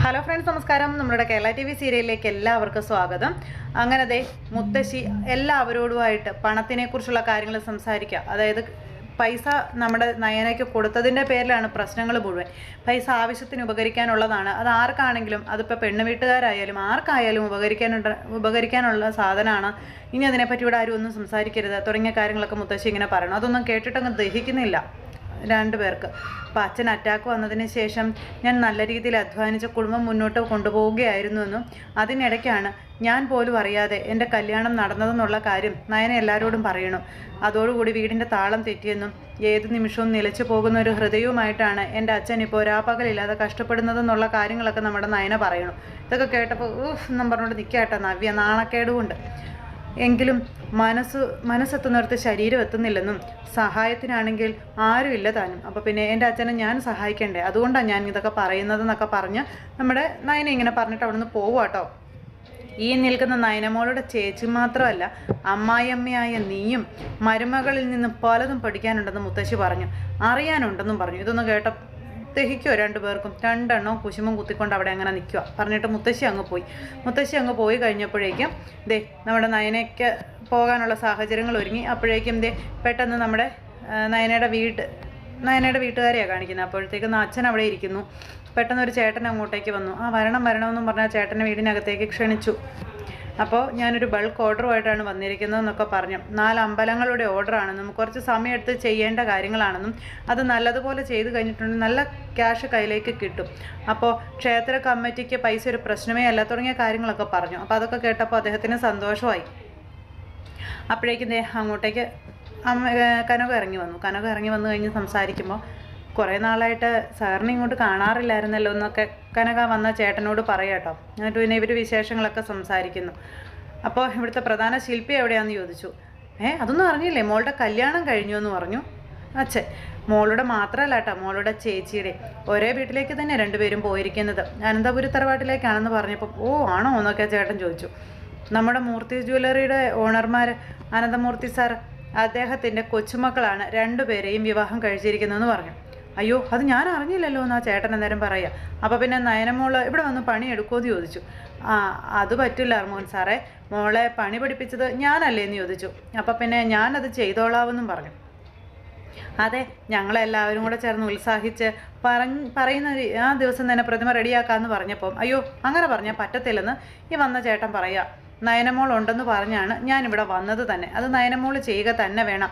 Hello friends, നമസ്കാരം. നമ്മുടെ Kerala T V സീരിയലിലേക്ക് എല്ലാവർക്കും സ്വാഗതം. അങ്ങനെ ദേ മുത്തശ്ശി എല്ലാവരോടുമായിട്ട് പണത്തിനെ കുറിച്ചുള്ള കാര്യങ്ങൾ സംസാരിക്കുക. അതായത് പൈസ നമ്മുടെ നയനയ്ക്ക് കൊടുത്തതിൻ്റെ പേരിലാണ് പ്രശ്നങ്ങൾ മുഴുവൻ. പൈസ ആവശ്യത്തിന് ഉപകരിക്കാനുള്ളതാണ്. അത് ആർക്കാണെങ്കിലും, അതിപ്പോൾ പെണ്ണ് വീട്ടുകാരായാലും ആർക്കായാലും ഉപകരിക്കാനുള്ള സാധനമാണ്. ഇനി അതിനെപ്പറ്റി ഇവിടെ ആരും ഒന്നും സംസാരിക്കരുത് തുടങ്ങിയ കാര്യങ്ങളൊക്കെ മുത്തശ്ശി ഇങ്ങനെ പറയണം. അതൊന്നും കേട്ടിട്ടങ്ങ് ദഹിക്കുന്നില്ല രണ്ടുപേർക്ക്. അപ്പോൾ അച്ഛൻ അറ്റാക്ക് വന്നതിന് ശേഷം ഞാൻ നല്ല രീതിയിൽ അധ്വാനിച്ച കുടുംബം മുന്നോട്ട് കൊണ്ടുപോവുകയായിരുന്നുവെന്നും അതിനിടയ്ക്കാണ് ഞാൻ പോലും അറിയാതെ എൻ്റെ കല്യാണം നടന്നതെന്നുള്ള കാര്യം നയന എല്ലാവരോടും പറയണു. അതോടുകൂടി വീടിൻ്റെ താളം തെറ്റിയെന്നും ഏത് നിമിഷവും നിലച്ചു പോകുന്ന ഒരു ഹൃദയവുമായിട്ടാണ് എൻ്റെ അച്ഛൻ ഇപ്പോൾ രാപ്പകലില്ലാതെ കഷ്ടപ്പെടുന്നതെന്നുള്ള കാര്യങ്ങളൊക്കെ നമ്മുടെ നയന പറയണു. ഇതൊക്കെ കേട്ടപ്പോൾ എന്നും പറഞ്ഞുകൊണ്ട് നിൽക്കാട്ടോ നവ്യ നാണക്കേടുകൊണ്ട്. എങ്കിലും മനസ്സെത്തുന്നിടത്ത് ശരീരം എത്തുന്നില്ലെന്നും സഹായത്തിനാണെങ്കിൽ ആരുമില്ല താനും. അപ്പോൾ പിന്നെ എൻ്റെ അച്ഛനെ ഞാൻ സഹായിക്കണ്ടേ, അതുകൊണ്ടാണ് ഞാൻ ഇതൊക്കെ പറയുന്നതെന്നൊക്കെ പറഞ്ഞ് നമ്മുടെ നയന ഇങ്ങനെ പറഞ്ഞിട്ട് അവിടെ നിന്ന് പോവുക. ഈ നിൽക്കുന്ന നയനമോളുടെ ചേച്ചി മാത്രമല്ല, അമ്മായിയമ്മയായ നീയും മരുമകളിൽ നിന്ന് പലതും പഠിക്കാനുണ്ടെന്ന് മുത്തശ്ശി പറഞ്ഞു, അറിയാനുണ്ടെന്നും പറഞ്ഞു. ഇതൊന്ന് കേട്ട ദഹിക്കുമോ രണ്ടുപേർക്കും? രണ്ടെണ്ണവും കുശുമ്പും കുത്തിക്കൊണ്ട് അവിടെ അങ്ങനെ നിൽക്കുക. പറഞ്ഞിട്ട് മുത്തശ്ശി അങ്ങ് പോയി കഴിഞ്ഞപ്പോഴേക്കും ദേ നമ്മുടെ നയനയ്ക്ക് പോകാനുള്ള സാഹചര്യങ്ങൾ ഒരുങ്ങി. അപ്പോഴേക്കും ദേ പെട്ടെന്ന് നമ്മുടെ നയനയുടെ വീട്ടുകാരെയാണ് കാണിക്കുന്നത്. അപ്പോഴത്തേക്കും അച്ഛൻ അവിടെ ഇരിക്കുന്നു. പെട്ടെന്ന് ഒരു ചേട്ടൻ അങ്ങോട്ടേക്ക് വന്നു. വരണമെന്നും പറഞ്ഞാൽ ചേട്ടനെ വീടിനകത്തേക്ക് ക്ഷണിച്ചു. അപ്പോൾ ഞാനൊരു ബൾക്ക് ഓർഡറുമായിട്ടാണ് വന്നിരിക്കുന്നതെന്നൊക്കെ പറഞ്ഞു. 4 അമ്പലങ്ങളുടെ ഓർഡറാണെന്നും കുറച്ച് സമയമെടുത്ത് ചെയ്യേണ്ട കാര്യങ്ങളാണെന്നും അത് നല്ലതുപോലെ ചെയ്തു കഴിഞ്ഞിട്ടുണ്ടെങ്കിൽ നല്ല ക്യാഷ് കയ്യിലേക്ക് കിട്ടും. അപ്പോൾ ക്ഷേത്ര കമ്മിറ്റിക്ക് പൈസ ഒരു പ്രശ്നമേ അല്ല തുടങ്ങിയ കാര്യങ്ങളൊക്കെ പറഞ്ഞു. അപ്പോൾ അതൊക്കെ കേട്ടപ്പോൾ അദ്ദേഹത്തിന് സന്തോഷമായി. അപ്പോഴേക്കും അങ്ങോട്ടേക്ക് കനക ഇറങ്ങി വന്നു കഴിഞ്ഞ് സംസാരിക്കുമ്പോൾ, കുറേ നാളായിട്ട് സാറിനെ ഇങ്ങോട്ട് കാണാറില്ലായിരുന്നല്ലോ എന്നൊക്കെ കനക വന്ന ചേട്ടനോട് പറയാട്ടോ. എന്നിട്ട് പിന്നെ ഇവർ വിശേഷങ്ങളൊക്കെ സംസാരിക്കുന്നു. അപ്പോൾ ഇവിടുത്തെ പ്രധാന ശില്പി എവിടെയാണെന്ന് ചോദിച്ചു. അതൊന്നും അറിഞ്ഞില്ലേ, മോളുടെ കല്യാണം കഴിഞ്ഞു എന്ന് പറഞ്ഞു അച്ഛൻ. മോളുടെ മാത്രമല്ല കേട്ടോ, മോളുടെ ചേച്ചിയുടെ ഒരേ വീട്ടിലേക്ക് തന്നെ രണ്ടുപേരും പോയിരിക്കുന്നത്. അനന്തപുരി തറവാട്ടിലേക്കാണെന്ന് പറഞ്ഞപ്പോൾ ആണോ എന്നൊക്കെ ചേട്ടൻ ചോദിച്ചു. നമ്മുടെ മൂർത്തി ജ്വല്ലറിയുടെ ഓണർമാർ അനന്തമൂർത്തി സാർ, അദ്ദേഹത്തിൻ്റെ കൊച്ചുമക്കളാണ് രണ്ടുപേരെയും വിവാഹം കഴിച്ചിരിക്കുന്നതെന്ന് പറഞ്ഞു. അയ്യോ, അത് ഞാൻ അറിഞ്ഞില്ലല്ലോ എന്നാ ചേട്ടൻ അന്നേരം പറയുക. അപ്പോൾ പിന്നെ നയനമോള് ഇവിടെ വന്ന് പണി എടുക്കുമെന്ന് ചോദിച്ചു. അത് പറ്റില്ല അർമോൻ സാറേ, മോളെ പണി പഠിപ്പിച്ചത് ഞാനല്ലേ എന്ന് ചോദിച്ചു. അപ്പോൾ പിന്നെ ഞാനത് ചെയ്തോളാമെന്നും പറഞ്ഞു. അതെ, ഞങ്ങളെല്ലാവരും കൂടെ ചേർന്ന് ഉത്സാഹിച്ച് പറയുന്ന ആ ദിവസം തന്നെ പ്രതിമ റെഡിയാക്കാമെന്ന് പറഞ്ഞപ്പം, അയ്യോ അങ്ങനെ പറഞ്ഞാൽ പറ്റത്തില്ലെന്ന് ഈ വന്ന ചേട്ടൻ പറയുക. നയനമോൾ ഉണ്ടെന്ന് പറഞ്ഞാണ് ഞാനിവിടെ വന്നത് തന്നെ. അത് നയനമോൾ ചെയ്യുക തന്നെ വേണം.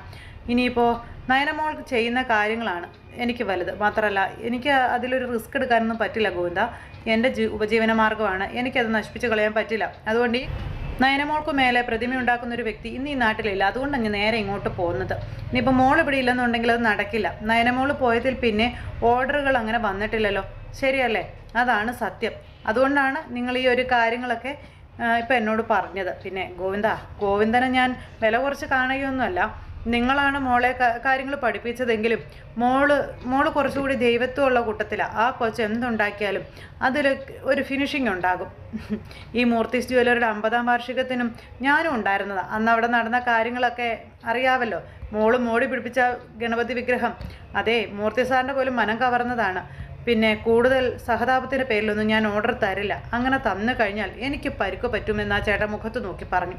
ഇനിയിപ്പോൾ നയനമോൾ ചെയ്യുന്ന കാര്യങ്ങളാണ് എനിക്ക് വലുത്. മാത്രമല്ല എനിക്ക് അതിലൊരു റിസ്ക് എടുക്കാനൊന്നും പറ്റില്ല ഗോവിന്ദ. എൻ്റെ ഉപജീവന മാർഗ്ഗമാണ്, എനിക്കത് നശിപ്പിച്ച് കളയാൻ പറ്റില്ല. അതുകൊണ്ട് ഈ നയനമോൾക്ക് മേലെ പ്രതിമ ഉണ്ടാക്കുന്ന ഒരു വ്യക്തി ഇന്ന് ഈ നാട്ടിലില്ല. അതുകൊണ്ടാണ് ഞാൻ നേരെ ഇങ്ങോട്ട് പോകുന്നത്. ഇനിയിപ്പോൾ മോൾ ഇവിടെ ഇല്ലെന്നുണ്ടെങ്കിൽ അത് നടക്കില്ല. നയനമോൾ പോയതിൽ പിന്നെ ഓർഡറുകൾ അങ്ങനെ വന്നിട്ടില്ലല്ലോ, ശരിയല്ലേ? അതാണ് അതുകൊണ്ടാണ് നിങ്ങൾ ഈ ഒരു കാര്യങ്ങളൊക്കെ ഇപ്പം എന്നോട് പറഞ്ഞത്. പിന്നെ ഗോവിന്ദനെ ഞാൻ വില കുറച്ച് കാണുകയൊന്നുമല്ല. നിങ്ങളാണ് മോളെ കാര്യങ്ങൾ പഠിപ്പിച്ചതെങ്കിലും മോള് കുറച്ചുകൂടി ദൈവത്വമുള്ള കൂട്ടത്തിലാണ്. ആ കൊച്ച് എന്തുണ്ടാക്കിയാലും അതിൽ ഒരു ഫിനിഷിംഗ് ഉണ്ടാകും. ഈ മൂർത്തി ജ്വല്ലറിയുടെ 50ാം വാർഷികത്തിനും ഞാനും ഉണ്ടായിരുന്നതാണ്. അന്ന് അവിടെ നടന്ന കാര്യങ്ങളൊക്കെ അറിയാമല്ലോ. മോടി പിടിപ്പിച്ച ഗണപതി വിഗ്രഹം, അതെ മൂർത്തി സാറിൻ്റെ പോലും മനം കവർന്നതാണ്. പിന്നെ കൂടുതൽ സഹതാപത്തിൻ്റെ പേരിലൊന്നും ഞാൻ ഓർഡർ തരില്ല. അങ്ങനെ തന്നു കഴിഞ്ഞാൽ എനിക്ക് പരിക്ക് പറ്റുമെന്ന് ആ ചേട്ടൻ മുഖത്ത് നോക്കി പറഞ്ഞു.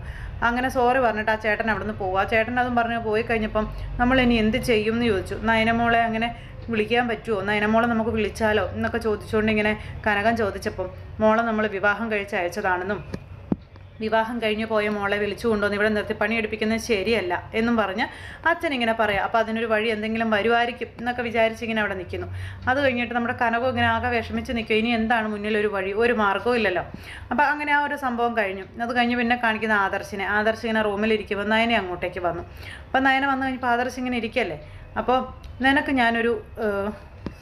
അങ്ങനെ സോറി പറഞ്ഞിട്ട് ആ ചേട്ടൻ അവിടെ നിന്ന് പോകും. ആ ചേട്ടൻ അതും പറഞ്ഞ് പോയി കഴിഞ്ഞപ്പം നമ്മൾ ഇനി എന്ത് ചെയ്യും എന്ന് ചോദിച്ചു. നയനമോളെ അങ്ങനെ വിളിക്കാൻ പറ്റുമോ, നയനമോളെ നമുക്ക് വിളിച്ചാലോ എന്നൊക്കെ ചോദിച്ചുകൊണ്ട് ഇങ്ങനെ കനകം ചോദിച്ചപ്പം, മോളെ നമ്മൾ വിവാഹം കഴിച്ച് അയച്ചതാണെന്നും വിവാഹം കഴിഞ്ഞ് പോയ മോളെ വിളിച്ചു കൊണ്ടുവന്ന് ഇവിടെ നിർത്തി പണിയെടുപ്പിക്കുന്നത് ശരിയല്ല എന്നും പറഞ്ഞ് അച്ഛൻ ഇങ്ങനെ പറയാം. അപ്പോൾ അതിനൊരു വഴി എന്തെങ്കിലും വരുമായിരിക്കും എന്നൊക്കെ വിചാരിച്ചിങ്ങനെ അവിടെ നിൽക്കുന്നു. അത് കഴിഞ്ഞിട്ട് നമ്മുടെ കനകം ഇങ്ങനെ ആകെ വിഷമിച്ച് നിൽക്കും. ഇനി എന്താണ് മുന്നിലൊരു വഴി, ഒരു മാർഗ്ഗവും ഇല്ലല്ലോ. അപ്പോൾ അങ്ങനെ ആ ഒരു സംഭവം കഴിഞ്ഞു. അത് കഴിഞ്ഞ് പിന്നെ കാണിക്കുന്ന ആദർശ് ഇങ്ങനെ റൂമിലിരിക്കുമ്പോൾ നയനെ അങ്ങോട്ടേക്ക് വന്നു. അപ്പോൾ നയന വന്നു കഴിഞ്ഞപ്പോൾ ആദർശ് ഇങ്ങനെ ഇരിക്കല്ലേ. അപ്പോൾ നിനക്ക് ഞാനൊരു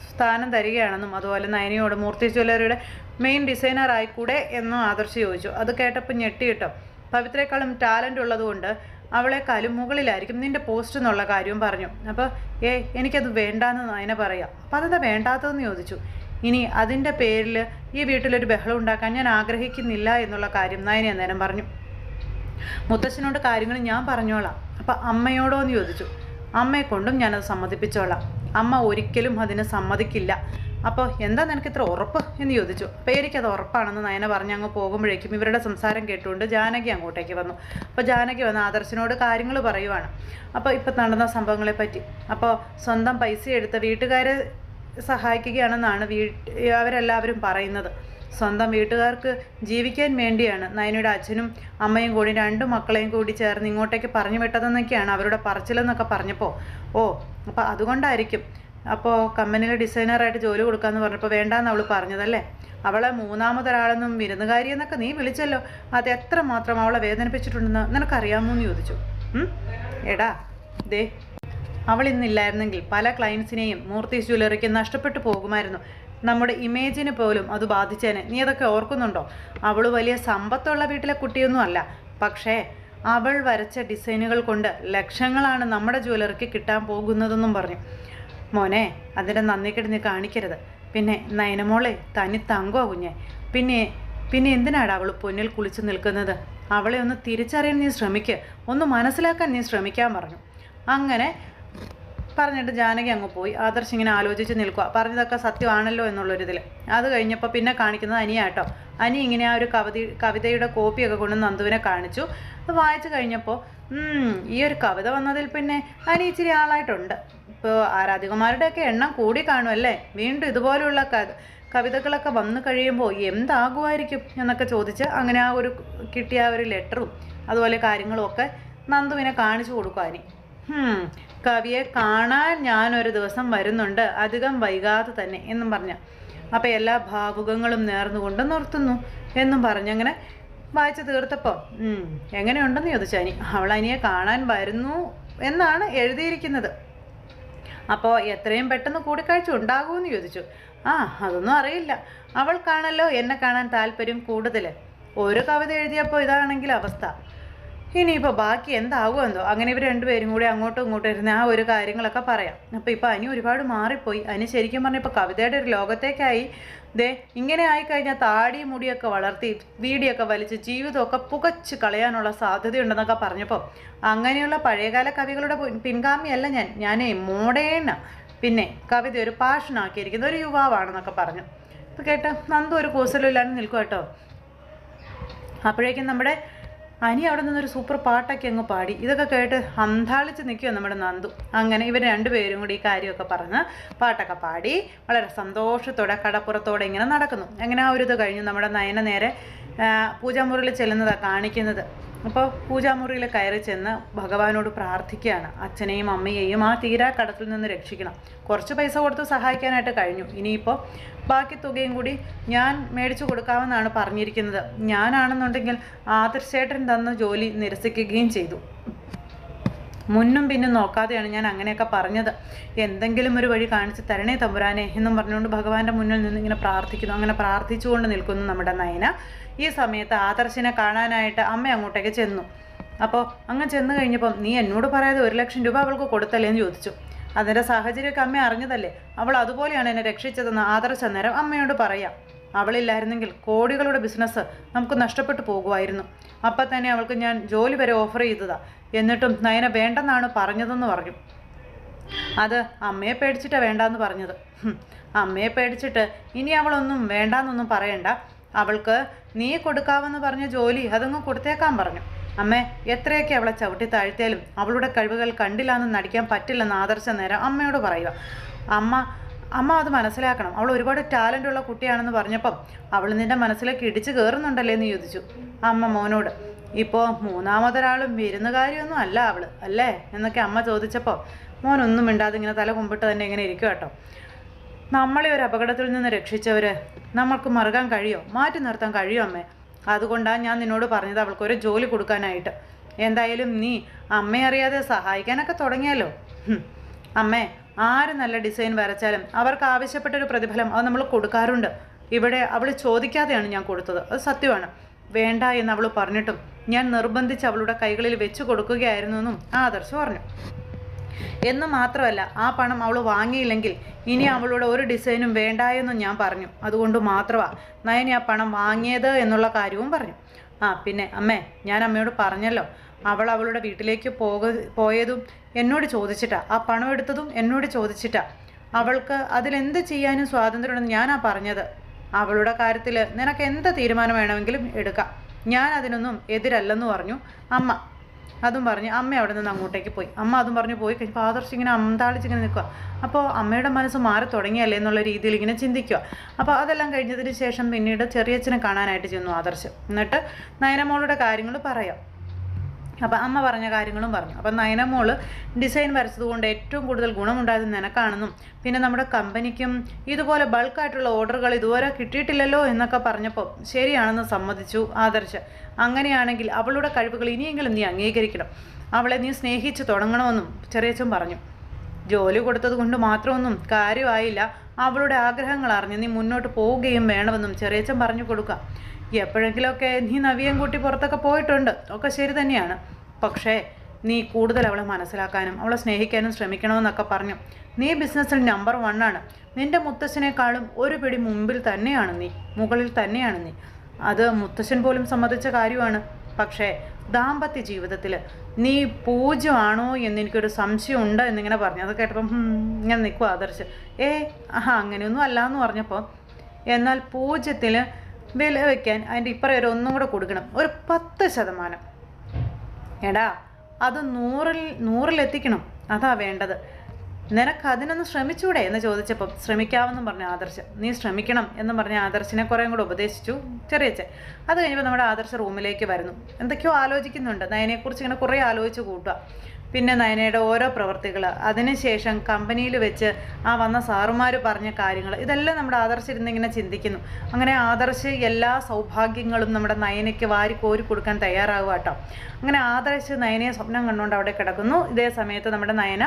സ്ഥാനം തരികയാണെന്നും അതുപോലെ നയനയോട് മൂർത്തി ജ്വല്ലറിയുടെ മെയിൻ ഡിസൈനർ ആയിക്കൂടെ എന്നും ആദർശ് ചോദിച്ചു. അത് കേട്ടപ്പോൾ ഞെട്ടി കിട്ടോ. പവിത്രേക്കാളും ടാലൻ്റ് ഉള്ളതുകൊണ്ട് അവളെക്കാളും മുകളിലായിരിക്കും നിൻ്റെ പോസ്റ്റ് എന്നുള്ള കാര്യവും പറഞ്ഞു. അപ്പോൾ എനിക്കത് വേണ്ടാന്ന് നയന പറയാം. അപ്പോൾ അതെന്താ വേണ്ടാത്തതെന്ന് ചോദിച്ചു. ഇനി അതിൻ്റെ പേരിൽ ഈ വീട്ടിലൊരു ബഹളം ഉണ്ടാക്കാൻ ഞാൻ ആഗ്രഹിക്കുന്നില്ല എന്നുള്ള കാര്യം നയന അന്നേരം പറഞ്ഞു. മുത്തശ്ശനോട് കാര്യങ്ങൾ ഞാൻ പറഞ്ഞോളാം. അപ്പോൾ അമ്മയോടോ എന്ന് ചോദിച്ചു. അമ്മയെ കൊണ്ടും ഞാനത് സമ്മതിപ്പിച്ചോളാം. അമ്മ ഒരിക്കലും അതിന് സമ്മതിക്കില്ല. അപ്പോൾ എന്താ നിനക്ക് ഇത്ര ഉറപ്പ് എന്ന് ചോദിച്ചു. അപ്പോൾ എനിക്കത് ഉറപ്പാണെന്ന് നയന പറഞ്ഞ് അങ്ങ് പോകുമ്പോഴേക്കും ഇവരുടെ സംസാരം കേട്ടുകൊണ്ട് ജാനകി അങ്ങോട്ടേക്ക് വന്നു. അപ്പോൾ ജാനകി വന്ന് ആദർശിനോട് കാര്യങ്ങൾ പറയുവാണ്. അപ്പോൾ ഇപ്പം നടന്ന സംഭവങ്ങളെ പറ്റി. അപ്പോൾ സ്വന്തം പൈസ എടുത്ത് വീട്ടുകാരെ സഹായിക്കുകയാണെന്നാണ് അവരെല്ലാവരും പറയുന്നത്. സ്വന്തം വീട്ടുകാർക്ക് ജീവിക്കാൻ വേണ്ടിയാണ് നയനയുടെ അച്ഛനും അമ്മയും കൂടി 2 മക്കളെയും കൂടി ചേർന്ന് ഇങ്ങോട്ടേക്ക് പറഞ്ഞു വിട്ടതെന്നൊക്കെയാണ് അവരുടെ പറച്ചിലെന്നൊക്കെ പറഞ്ഞപ്പോൾ, ഓ അപ്പോൾ അതുകൊണ്ടായിരിക്കും അപ്പോൾ കമ്പനിയിലെ ഡിസൈനറായിട്ട് ജോലി കൊടുക്കാമെന്ന് പറഞ്ഞപ്പോൾ വേണ്ടാന്ന് അവൾ പറഞ്ഞതല്ലേ. അവളെ 3ാമതൊരാളെന്നും വിരുന്നുകാരിയെന്നൊക്കെ നീ വിളിച്ചല്ലോ, അത് എത്രമാത്രം അവളെ വേദനിപ്പിച്ചിട്ടുണ്ടെന്ന് നിനക്കറിയാമോ എന്ന് ചോദിച്ചു. എടാ ദേ, അവൾ ഇന്നില്ലായിരുന്നെങ്കിൽ പല ക്ലയൻസിനെയും മൂർത്തി ജ്വല്ലറിക്ക് നഷ്ടപ്പെട്ടു പോകുമായിരുന്നു. നമ്മുടെ ഇമേജിന് പോലും അത് ബാധിച്ചേനെ. നീ അതൊക്കെ ഓർക്കുന്നുണ്ടോ? അവൾ വലിയ സമ്പത്തുള്ള വീട്ടിലെ കുട്ടിയൊന്നും അല്ല. പക്ഷേ അവൾ വരച്ച ഡിസൈനുകൾ കൊണ്ട് ലക്ഷങ്ങളാണ് നമ്മുടെ ജ്വല്ലറിക്ക് കിട്ടാൻ പോകുന്നതെന്നും പറഞ്ഞു. മോനെ, അതിൻ്റെ നന്ദിക്കെട്ട് നീ കാണിക്കരുത്. പിന്നെ നയനമോളെ തനി തങ്കോ കുഞ്ഞെ. പിന്നെ എന്തിനാണ് അവൾ പൊന്നിൽ കുളിച്ച് നിൽക്കുന്നത്? അവളെ ഒന്ന് തിരിച്ചറിയാൻ നീ ശ്രമിക്കുക, ഒന്ന് മനസ്സിലാക്കാൻ നീ ശ്രമിക്കാൻ പറഞ്ഞു. അങ്ങനെ പറഞ്ഞിട്ട് ജാനകി അങ്ങ് പോയി. ആദർശ് ഇങ്ങനെ ആലോചിച്ച് നിൽക്കുക, പറഞ്ഞതൊക്കെ സത്യമാണല്ലോ എന്നുള്ളൊരിതിൽ. അത് കഴിഞ്ഞപ്പോൾ പിന്നെ കാണിക്കുന്നത് അനിയാട്ടോ. അനി ഇങ്ങനെ ആ ഒരു കവിതയുടെ കോപ്പിയൊക്കെ കൊണ്ട് നന്ദുവിനെ കാണിച്ചു. അത് വായിച്ചു കഴിഞ്ഞപ്പോൾ ഈ ഒരു കവിത വന്നതിൽ പിന്നെ അനി ഇച്ചിരി ആളായിട്ടുണ്ട്. ഇപ്പോൾ ആരാധികമാരുടെയൊക്കെ എണ്ണം കൂടി കാണുമല്ലേ. വീണ്ടും ഇതുപോലുള്ള കവിതകളൊക്കെ വന്നു കഴിയുമ്പോൾ എന്താകുമായിരിക്കും എന്നൊക്കെ ചോദിച്ച് അങ്ങനെ ആ ഒരു കിട്ടിയ ആ ഒരു ലെറ്ററും അതുപോലെ കാര്യങ്ങളും ഒക്കെ നന്ദുവിനെ കാണിച്ചു കൊടുക്കും അനി. കവിയെ കാണാൻ ഞാനൊരു ദിവസം വരുന്നുണ്ട്, അധികം വൈകാതെ തന്നെ എന്നും പറഞ്ഞ. അപ്പോൾ എല്ലാ ഭാവുകങ്ങളും നേർന്നുകൊണ്ട് നിർത്തുന്നു എന്നും പറഞ്ഞങ്ങനെ വായിച്ചു തീർത്തപ്പോൾ എങ്ങനെയുണ്ടെന്ന് ചോദിച്ചു അനി. അവൾ അനിയെ കാണാൻ വരുന്നു എന്നാണ് എഴുതിയിരിക്കുന്നത്. അപ്പോൾ എത്രയും പെട്ടെന്ന് കൂടിക്കാഴ്ച ഉണ്ടാകുമെന്ന് ചോദിച്ചു. അതൊന്നും അറിയില്ല. അവൾക്കാണല്ലോ എന്നെ കാണാൻ താല്പര്യം കൂടുതൽ. ഒരു കവിത എഴുതിയപ്പോൾ ഇതാണെങ്കിൽ അവസ്ഥ. ഇനിയിപ്പോൾ ബാക്കി എന്താകുമെന്തോ. അങ്ങനെ ഇവർ 2 പേരും കൂടി അങ്ങോട്ടും ഇങ്ങോട്ടും ഇരുന്ന് ആ ഒരു കാര്യങ്ങളൊക്കെ പറയാം. അപ്പോൾ ഇപ്പോൾ അനി ഒരുപാട് മാറിപ്പോയി. അനി ശരിക്കും പറഞ്ഞാൽ ഇപ്പോൾ കവിതയുടെ ഒരു ലോകത്തേക്കായി. ഇങ്ങനെ ആയിക്കഴിഞ്ഞാൽ താടി മുടിയൊക്കെ വളർത്തി വീടിയൊക്കെ വലിച്ച് ജീവിതമൊക്കെ പുകച്ച് കളയാനുള്ള സാധ്യതയുണ്ടെന്നൊക്കെ പറഞ്ഞപ്പോൾ അങ്ങനെയുള്ള പഴയകാല കവികളുടെ പിൻഗാമിയല്ല ഞാനേ മോഡേൺ, പിന്നെ കവിത ഒരു പാഷനാക്കിയിരിക്കുന്ന ഒരു യുവാവാണെന്നൊക്കെ പറഞ്ഞു. ഇപ്പോൾ കേട്ടോ നന്ദു ഒരു കൂസലില്ലാണ്ട് നിൽക്കും കേട്ടോ. അപ്പോഴേക്കും നമ്മുടെ അനി അവിടെ നിന്നൊരു സൂപ്പർ പാട്ടൊക്കെ അങ്ങ് പാടി. ഇതൊക്കെ കേട്ട് അന്താളിച്ച് നിൽക്കുമോ നമ്മുടെ നന്ദു. അങ്ങനെ ഇവർ 2 പേരും കൂടി ഈ കാര്യമൊക്കെ പറഞ്ഞ് പാട്ടൊക്കെ പാടി വളരെ സന്തോഷത്തോടെ കടപ്പുറത്തോടെ ഇങ്ങനെ നടക്കുന്നു. അങ്ങനെ ആ ഒരു ഇത് കഴിഞ്ഞു. നമ്മുടെ നയന നേരെ പൂജാമുറിയിൽ ചെല്ലുന്നതാണ് കാണിക്കുന്നത്. അപ്പോൾ പൂജാമുറിയിൽ കയറി ചെന്ന് ഭഗവാനോട് പ്രാർത്ഥിക്കുകയാണ്. അച്ഛനെയും അമ്മയെയും ആ തീരാ കടത്തിൽ നിന്ന് രക്ഷിക്കണം. കുറച്ച് പൈസ കൊടുത്ത് സഹായിക്കാനായിട്ട് കഴിഞ്ഞു. ഇനിയിപ്പോൾ ബാക്കി തുകയും കൂടി ഞാൻ മേടിച്ചു കൊടുക്കാമെന്നാണ് പറഞ്ഞിരിക്കുന്നത്. ഞാനാണെന്നുണ്ടെങ്കിൽ ആദർശേട്ടൻ തന്ന ജോലി നിരസിക്കുകയും ചെയ്തു. മുന്നും പിന്നും നോക്കാതെയാണ് ഞാൻ അങ്ങനെയൊക്കെ പറഞ്ഞത്. എന്തെങ്കിലും ഒരു വഴി കാണിച്ച് തരണേ തമ്പുരാനെ എന്നും പറഞ്ഞുകൊണ്ട് ഭഗവാന്റെ മുന്നിൽ നിന്ന് ഇങ്ങനെ പ്രാർത്ഥിക്കുന്നു. അങ്ങനെ പ്രാർത്ഥിച്ചുകൊണ്ട് നിൽക്കുന്നു നമ്മുടെ നയന. ഈ സമയത്ത് ആദർശിനെ കാണാനായിട്ട് അമ്മ അങ്ങോട്ടേക്ക് ചെന്നു. അപ്പോൾ അങ്ങ് ചെന്ന് കഴിഞ്ഞപ്പം നീ എന്നോട് പറയാതെ 1 ലക്ഷം രൂപ അവൾക്ക് കൊടുത്തല്ലേ എന്ന് ചോദിച്ചു. അതിൻ്റെ സാഹചര്യമൊക്കെ അമ്മ അറിഞ്ഞതല്ലേ. അവൾ അതുപോലെയാണ് എന്നെ രക്ഷിച്ചതെന്ന് ആദർശ് അന്നേരം അമ്മയോട് പറയാം. അവളില്ലായിരുന്നെങ്കിൽ കോടികളുടെ ബിസിനസ് നമുക്ക് നഷ്ടപ്പെട്ടു പോകുമായിരുന്നു. അപ്പം തന്നെ അവൾക്ക് ഞാൻ ജോലി വരെ ഓഫർ ചെയ്തതാണ്. എന്നിട്ടും നയന വേണ്ടെന്നാണ് പറഞ്ഞതെന്ന് പറഞ്ഞു. അത് അമ്മയെ പേടിച്ചിട്ടാണ് വേണ്ടാന്ന് പറഞ്ഞത്. അമ്മയെ പേടിച്ചിട്ട് ഇനി അവളൊന്നും വേണ്ടാന്നൊന്നും പറയണ്ട. അവൾക്ക് നീ കൊടുക്കാമെന്ന് പറഞ്ഞ ജോലി അതങ്ങ് കൊടുത്തേക്കാൻ പറഞ്ഞു. അമ്മേ, എത്രയൊക്കെ അവളെ ചവിട്ടി താഴ്ത്തിയാലും അവളുടെ കഴിവുകൾ കണ്ടില്ലാന്ന് നടിക്കാൻ പറ്റില്ലെന്ന് ആദർശ നേരം അമ്മയോട് പറയുക. അമ്മ അത് മനസ്സിലാക്കണം. അവൾ ഒരുപാട് ടാലൻ്റുള്ള കുട്ടിയാണെന്ന് പറഞ്ഞപ്പം അവൾ നിൻ്റെ മനസ്സിലേക്ക് ഇടിച്ചു കയറുന്നുണ്ടല്ലേ എന്ന് ചോദിച്ചു അമ്മ മോനോട്. ഇപ്പോൾ 3ാമതൊരാളും വിരുന്നുകാരിയൊന്നും അല്ല അവൾ അല്ലേ എന്നൊക്കെ അമ്മ ചോദിച്ചപ്പോൾ മോനൊന്നും മിണ്ടാതെ ഇങ്ങനെ തല കുമ്പിട്ട് തന്നെ ഇങ്ങനെ ഇരിക്കും കേട്ടോ. നമ്മളെ ഒരു അപകടത്തിൽ നിന്ന് രക്ഷിച്ചവർ നമ്മൾക്ക് മറുകാൻ കഴിയോ, മാറ്റി നിർത്താൻ കഴിയോ അമ്മേ? അതുകൊണ്ടാണ് ഞാൻ നിന്നോട് പറഞ്ഞത് അവൾക്കൊരു ജോലി കൊടുക്കാനായിട്ട്. എന്തായാലും നീ അമ്മയെ അറിയാതെ സഹായിക്കാനൊക്കെ തുടങ്ങിയല്ലോ. അമ്മേ, ആര് നല്ല ഡിസൈൻ വരച്ചാലും അവർക്ക് ആവശ്യപ്പെട്ടൊരു പ്രതിഫലം അത് നമ്മൾ കൊടുക്കാറുണ്ട്. ഇവിടെ അവൾ ചോദിക്കാതെയാണ് ഞാൻ കൊടുത്തത്, അത് സത്യമാണ്. വേണ്ട എന്ന് അവൾ പറഞ്ഞിട്ടും ഞാൻ നിർബന്ധിച്ച് അവളുടെ കൈകളിൽ വെച്ച് കൊടുക്കുകയായിരുന്നു എന്നും ആദർശ് പറഞ്ഞു. എന്ന് മാത്രമല്ല, ആ പണം അവൾ വാങ്ങിയില്ലെങ്കിൽ ഇനി അവളുടെ ഒരു ഡിസൈനും വേണ്ടായെന്നും ഞാൻ പറഞ്ഞു. അതുകൊണ്ട് മാത്രമാണ് നയനി ആ പണം വാങ്ങിയത് എന്നുള്ള കാര്യവും പറഞ്ഞു. പിന്നെ അമ്മേ, ഞാൻ അമ്മയോട് പറഞ്ഞല്ലോ, അവൾ അവളുടെ വീട്ടിലേക്ക് പോയതും എന്നോട് ചോദിച്ചിട്ടാ, ആ പണം എടുത്തതും എന്നോട് ചോദിച്ചിട്ടാ. അവൾക്ക് അതിലെന്ത് ചെയ്യാനും സ്വാതന്ത്ര്യമുണ്ടെന്ന് ഞാനാ പറഞ്ഞത്. അവളുടെ കാര്യത്തിൽ നിനക്ക് എന്ത് തീരുമാനം വേണമെങ്കിലും എടുക്കാം, ഞാൻ അതിനൊന്നും എതിരല്ലെന്ന് പറഞ്ഞു അമ്മ. അതും പറഞ്ഞ് അമ്മ അവിടെ നിന്ന് അങ്ങോട്ടേക്ക് പോയി. അമ്മ അതും പറഞ്ഞ് പോയി കഴിഞ്ഞപ്പോൾ ആദർശ് ഇങ്ങനെ അന്താളിച്ചിങ്ങനെ നിൽക്കുക. അപ്പോൾ അമ്മയുടെ മനസ്സ് മാറി തുടങ്ങിയല്ലേ എന്നുള്ള രീതിയിൽ ഇങ്ങനെ ചിന്തിക്കുക. അപ്പോൾ അതെല്ലാം കഴിഞ്ഞതിന് ശേഷം പിന്നീട് ചെറിയച്ഛനെ കാണാനായിട്ട് ചെന്നു ആദർശ്. എന്നിട്ട് നയനമോളുടെ കാര്യങ്ങൾ പറയാം. അപ്പം അമ്മ പറഞ്ഞ കാര്യങ്ങളും പറഞ്ഞു. അപ്പം നയനമോള് ഡിസൈൻ വരച്ചതുകൊണ്ട് ഏറ്റവും കൂടുതൽ ഗുണമുണ്ടായത് നിനക്കാണെന്നും പിന്നെ നമ്മുടെ കമ്പനിക്കും ഇതുപോലെ ബൾക്കായിട്ടുള്ള ഓർഡറുകൾ ഇതുവരെ കിട്ടിയിട്ടില്ലല്ലോ എന്നൊക്കെ പറഞ്ഞപ്പോൾ ശരിയാണെന്ന് സമ്മതിച്ചു ആദർശ്. അങ്ങനെയാണെങ്കിൽ അവളുടെ കഴിവുകൾ ഇനിയെങ്കിലും നീ അംഗീകരിക്കണം, അവളെ നീ സ്നേഹിച്ച് തുടങ്ങണമെന്നും ചെറിയച്ഛൻ പറഞ്ഞു. ജോലി കൊടുത്തത് കൊണ്ട് മാത്രമൊന്നും കാര്യമായില്ല, അവളുടെ ആഗ്രഹങ്ങൾ അറിഞ്ഞ് നീ മുന്നോട്ട് പോവുകയും വേണമെന്നും ചെറിയച്ഛൻ പറഞ്ഞു കൊടുക്കാം. എപ്പോഴെങ്കിലുമൊക്കെ നീ നവിയം കൂട്ടി പുറത്തൊക്കെ പോയിട്ടുണ്ട്, ഒക്കെ ശരി തന്നെയാണ്. പക്ഷേ നീ കൂടുതൽ അവളെ മനസ്സിലാക്കാനും അവളെ സ്നേഹിക്കാനും ശ്രമിക്കണമെന്നൊക്കെ പറഞ്ഞു. നീ ബിസിനസ്സിൽ നമ്പർ 1 ആണ്. നിൻ്റെ മുത്തശ്ശനേക്കാളും ഒരു പിടി മുമ്പിൽ തന്നെയാണ് നീ, മുകളിൽ തന്നെയാണ് നീ. അത് മുത്തശ്ശൻ പോലും സമ്മതിച്ച കാര്യമാണ്. പക്ഷേ ദാമ്പത്യ ജീവിതത്തിൽ നീ പൂജ്യമാണോ എന്നെനിക്കൊരു സംശയമുണ്ട് എന്നിങ്ങനെ പറഞ്ഞു. അത് കേട്ടപ്പം ഇങ്ങനെ നിൽക്കും ആദർശ്. അങ്ങനെയൊന്നും അല്ല എന്ന് പറഞ്ഞപ്പോൾ, എന്നാൽ പൂജ്യത്തിൽ വില വയ്ക്കാൻ അതിൻ്റെ ഇപ്പറ ഒരു ഒന്നും കൂടെ കൊടുക്കണം, ഒരു 10%. എടാ അത് 100-ൽ അതാ വേണ്ടത്. നിനക്ക് അതിനൊന്ന് ശ്രമിച്ചൂടെ എന്ന് ചോദിച്ചപ്പം ശ്രമിക്കാമെന്നും പറഞ്ഞ ആദർശ്. നീ ശ്രമിക്കണം എന്നും പറഞ്ഞ ആദർശിനെ കുറേയും കൂടെ ഉപദേശിച്ചു ചെറിയച്ഛൻ. അത് കഴിഞ്ഞപ്പോൾ നമ്മുടെ ആദർശ റൂമിലേക്ക് വരുന്നു. എന്തൊക്കെയോ ആലോചിക്കുന്നുണ്ട്, നയനെക്കുറിച്ച് ഇങ്ങനെ കുറേ ആലോചിച്ച് കൂട്ടുക. പിന്നെ നയനയുടെ ഓരോ പ്രവൃത്തികൾ, അതിനുശേഷം കമ്പനിയിൽ വെച്ച് ആ വന്ന സാറുമാർ പറഞ്ഞ കാര്യങ്ങൾ, ഇതെല്ലാം നമ്മുടെ ആദർശ് ഇരുന്നിങ്ങനെ ചിന്തിക്കുന്നു. അങ്ങനെ ആദർശ് എല്ലാ സൗഭാഗ്യങ്ങളും നമ്മുടെ നയനയ്ക്ക് വാരി കോരി കൊടുക്കാൻ തയ്യാറാവുക കേട്ടോ. അങ്ങനെ ആദർശ് നയനയെ സ്വപ്നം കണ്ടുകൊണ്ട് അവിടെ കിടക്കുന്നു. ഇതേ സമയത്ത് നമ്മുടെ നയന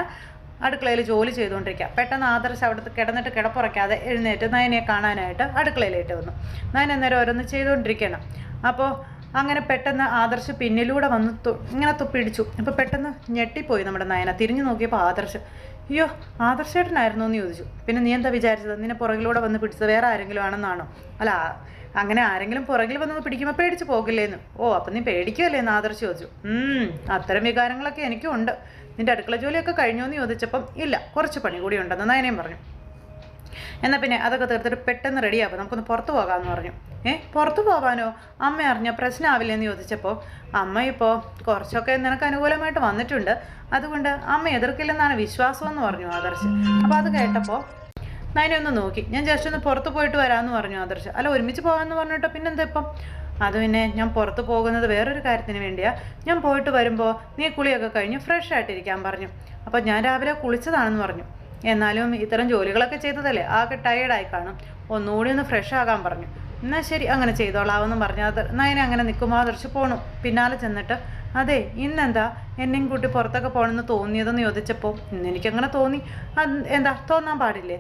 അടുക്കളയിൽ ജോലി ചെയ്തുകൊണ്ടിരിക്കുക. പെട്ടെന്ന് ആദർശ് അവിടുത്തെ കിടന്നിട്ട് കിടപ്പുറയ്ക്കാതെ എഴുന്നേറ്റ് നയനയെ കാണാനായിട്ട് അടുക്കളയിലേട്ട് വന്നു. നയന അന്നേരം ഓരോന്ന് ചെയ്തുകൊണ്ടിരിക്കണം. അപ്പോൾ അങ്ങനെ പെട്ടെന്ന് ആദർശ് പിന്നിലൂടെ വന്ന് ഇങ്ങനെ പിടിച്ചു. അപ്പോൾ പെട്ടെന്ന് ഞെട്ടിപ്പോയി നമ്മുടെ നയന. തിരിഞ്ഞു നോക്കിയപ്പോൾ ആദർശ്. അയ്യോ, ആദർശേട്ടനായിരുന്നു എന്ന് ചോദിച്ചു. പിന്നെ നീ എന്താ വിചാരിച്ചത്? നിന്നെ പുറകിലൂടെ വന്ന് പിടിച്ചത് വേറെ ആരെങ്കിലും ആണെന്നാണോ? അല്ല, അങ്ങനെ ആരെങ്കിലും പുറകിൽ വന്ന് പിടിക്കുമ്പോൾ പേടിച്ച് പോകില്ലേന്ന്. അപ്പം നീ പേടിക്കുമല്ലേ എന്ന് ആദർശ് ചോദിച്ചു. അത്തരം വികാരങ്ങളൊക്കെ എനിക്കും ഉണ്ട്. നിൻ്റെ അടുക്കള ജോലിയൊക്കെ കഴിഞ്ഞോ എന്ന് ചോദിച്ചപ്പം ഇല്ല, കുറച്ച് പണി കൂടി ഉണ്ടെന്ന് നയനയും പറഞ്ഞു. എന്നാൽ പിന്നെ അതൊക്കെ തീർത്തിട്ട് പെട്ടെന്ന് റെഡിയാവും, നമുക്കൊന്ന് പുറത്ത് പോകാമെന്ന് പറഞ്ഞു. പുറത്തു പോകാനോ? അമ്മ അറിഞ്ഞ പ്രശ്നമാവില്ലെന്ന് ചോദിച്ചപ്പോൾ അമ്മ ഇപ്പോൾ കുറച്ചൊക്കെ നിനക്ക് അനുകൂലമായിട്ട് വന്നിട്ടുണ്ട്, അതുകൊണ്ട് അമ്മ എതിർക്കില്ലെന്നാണ് വിശ്വാസമെന്ന് പറഞ്ഞു ആദർശ്. അപ്പോൾ അത് കേട്ടപ്പോൾ നയനെ ഒന്ന് നോക്കി. ഞാൻ ജസ്റ്റ് ഒന്ന് പുറത്ത് പോയിട്ട് വരാമെന്ന് പറഞ്ഞു ആദർശ്. അല്ല, ഒരുമിച്ച് പോകാമെന്ന് പറഞ്ഞിട്ടോ പിന്നെന്താ ഇപ്പം? അത് പിന്നെ ഞാൻ പുറത്ത് പോകുന്നത് വേറൊരു കാര്യത്തിന് വേണ്ടിയാണ്. ഞാൻ പോയിട്ട് വരുമ്പോൾ നീ കുളിയൊക്കെ കഴിഞ്ഞ് ഫ്രഷ് ആയിട്ടിരിക്കാൻ പറഞ്ഞു. അപ്പോൾ ഞാൻ രാവിലെ കുളിച്ചതാണെന്ന് പറഞ്ഞു. എന്നാലും ഇത്തരം ജോലികളൊക്കെ ചെയ്തതല്ലേ, ആകെ ടയേർഡായി കാണും, ഒന്നുകൂടി ഒന്ന് ഫ്രഷ് ആകാൻ പറഞ്ഞു. എന്നാൽ ശരി, അങ്ങനെ ചെയ്തോളാവെന്നും പറഞ്ഞു നയനെ അങ്ങനെ നിൽക്കുമ്പോൾ ആദർശ് പോണു. പിന്നാലെ ചെന്നിട്ട്, അതെ ഇന്നെന്താ എന്നെയും കൂട്ടി പുറത്തൊക്കെ പോകണമെന്ന് തോന്നിയതെന്ന് ചോദിച്ചപ്പോൾ ഇന്നെനിക്കങ്ങനെ തോന്നി. എന്താ തോന്നാൻ പാടില്ലേ?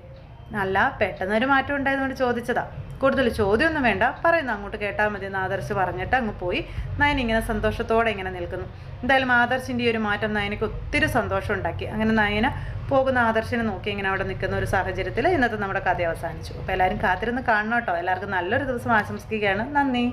അല്ല, പെട്ടെന്നൊരു മാറ്റം ഉണ്ടായതുകൊണ്ട് ചോദിച്ചതാ. കൂടുതൽ ചോദ്യമൊന്നും വേണ്ട, പറയുന്ന അങ്ങോട്ട് കേട്ടാൽ മതി എന്ന് ആദർശ് പറഞ്ഞിട്ട് അങ്ങ് പോയി. നയൻ ഇങ്ങനെ സന്തോഷത്തോടെ ഇങ്ങനെ നിൽക്കുന്നു. എന്തായാലും ആദർശിൻ്റെ ഈ ഒരു മാറ്റം നയനയ്ക്ക് ഒത്തിരി സന്തോഷം ഉണ്ടാക്കി. അങ്ങനെ നയന പോകുന്ന ആദർശിനെ നോക്കി ഇങ്ങനെ അവിടെ നിൽക്കുന്ന ഒരു സാഹചര്യത്തിൽ ഇന്നത്തെ നമ്മുടെ കഥ അവസാനിച്ചു. അപ്പോൾ എല്ലാവരും കാത്തിരുന്ന് കാണണം കേട്ടോ. എല്ലാവർക്കും നല്ലൊരു ദിവസം ആശംസിക്കുകയാണ്. നന്ദി.